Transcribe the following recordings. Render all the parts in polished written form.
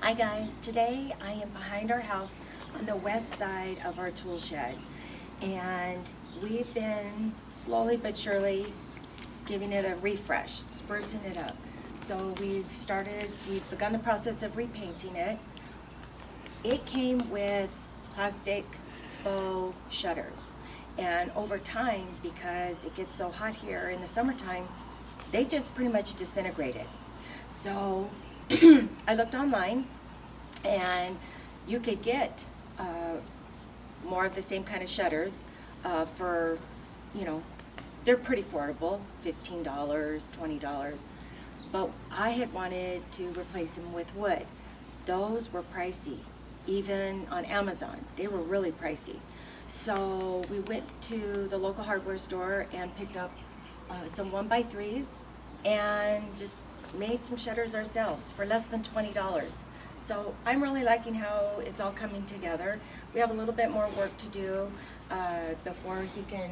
Hi guys, today I am behind our house on the west side of our tool shed, and we've been slowly but surely giving it a refresh, sprucing it up. So we've begun the process of repainting it. It came with plastic faux shutters, and over time, because it gets so hot here in the summertime, they just pretty much disintegrated. So I looked online, and you could get more of the same kind of shutters for, they're pretty affordable, $15, $20. But I had wanted to replace them with wood. Those were pricey, even on Amazon. They were really pricey. So we went to the local hardware store and picked up some 1x3s and just made some shutters ourselves for less than $20. So I'm really liking how it's all coming together. We have a little bit more work to do before he can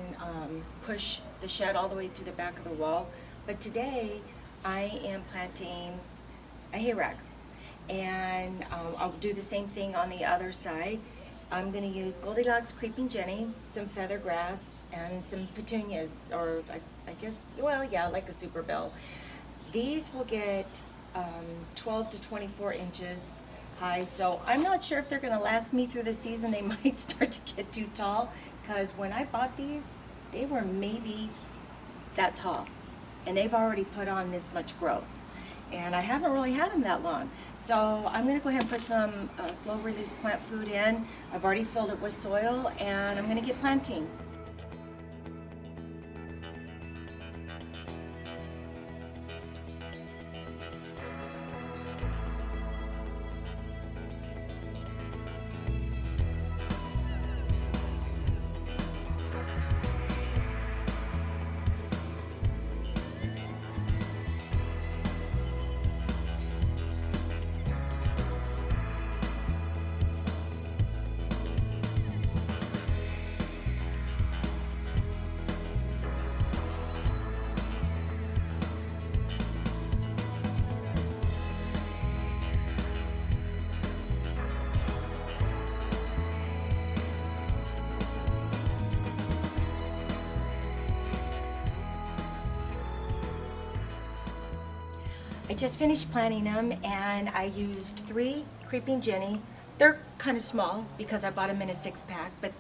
push the shed all the way to the back of the wall. But today I am planting a hayrack, and I'll do the same thing on the other side. I'm going to use Goldilocks Creeping Jenny, some feather grass, and some petunias, or I guess, well, yeah, like a super bell. These will get 12 to 24 inches high, so I'm not sure if they're going to last me through the season. They might start to get too tall, because when I bought these, they were maybe that tall, and they've already put on this much growth, and I haven't really had them that long. So I'm going to go ahead and put some slow release plant food in. I've already filled it with soil, and I'm going to get planting. I just finished planting them, and I used 3 Creeping Jenny. They're kind of small because I bought them in a 6-pack, but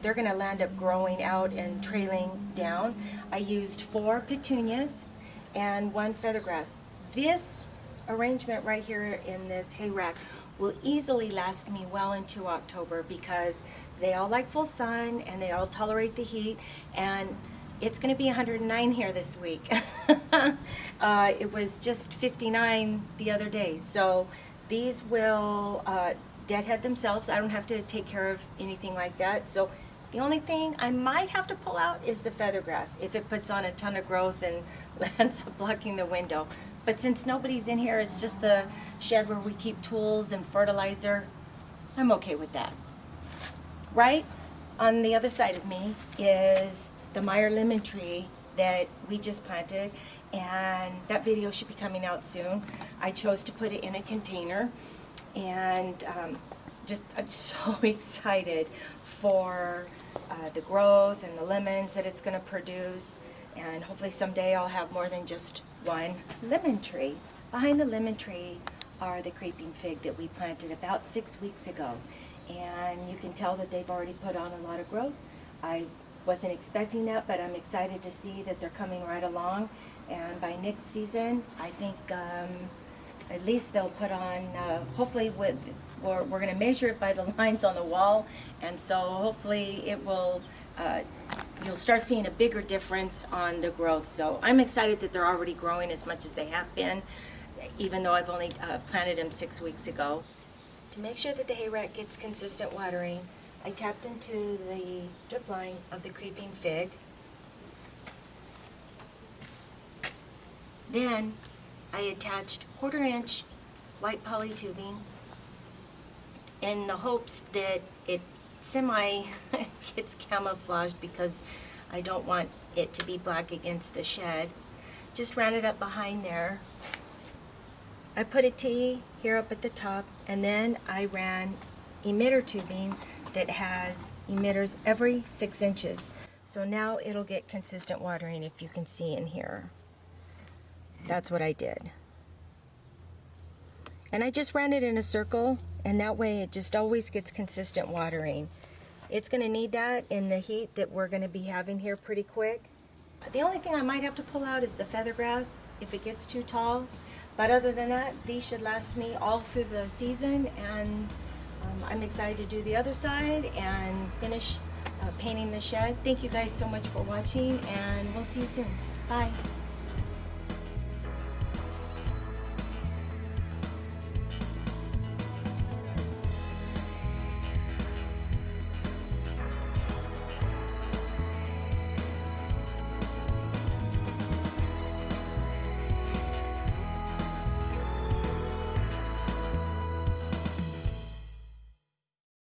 they're going to land up growing out and trailing down. I used 4 petunias and 1 feathergrass. This arrangement right here in this hay rack will easily last me well into October, because they all like full sun and they all tolerate the heat, and it's going to be 109 here this week. It was just 59 the other day. So these will deadhead themselves. I don't have to take care of anything like that. So the only thing I might have to pull out is the feathergrass if it puts on a ton of growth and lands up blocking the window. But since nobody's in here, it's just the shed where we keep tools and fertilizer, I'm okay with that. Right on the other side of me is the Meyer lemon tree that we just planted, and that video should be coming out soon. I chose to put it in a container, and I'm so excited for the growth and the lemons that it's going to produce, and hopefully someday I'll have more than just one lemon tree. Behind the lemon tree are the creeping fig that we planted about 6 weeks ago, and you can tell that they've already put on a lot of growth. I wasn't expecting that, but I'm excited to see that they're coming right along, and by next season I think at least they'll put on, hopefully we're going to measure it by the lines on the wall, and so hopefully it will, you'll start seeing a bigger difference on the growth. So I'm excited that they're already growing as much as they have been, even though I've only planted them 6 weeks ago. To make sure that the hay rack gets consistent watering, I tapped into the drip line of the creeping fig. Then I attached 1/4 inch white poly tubing in the hopes that it semi gets camouflaged, because I don't want it to be black against the shed. Just ran it up behind there. I put a T here up at the top, and then I ran emitter tubing that has emitters every 6 inches. So now it'll get consistent watering, if you can see in here. That's what I did. And I just ran it in a circle, and that way it just always gets consistent watering. It's going to need that in the heat that we're going to be having here pretty quick. The only thing I might have to pull out is the feather grass if it gets too tall. But other than that, these should last me all through the season, and I'm excited to do the other side and finish painting the shed. Thank you guys so much for watching, and we'll see you soon. Bye.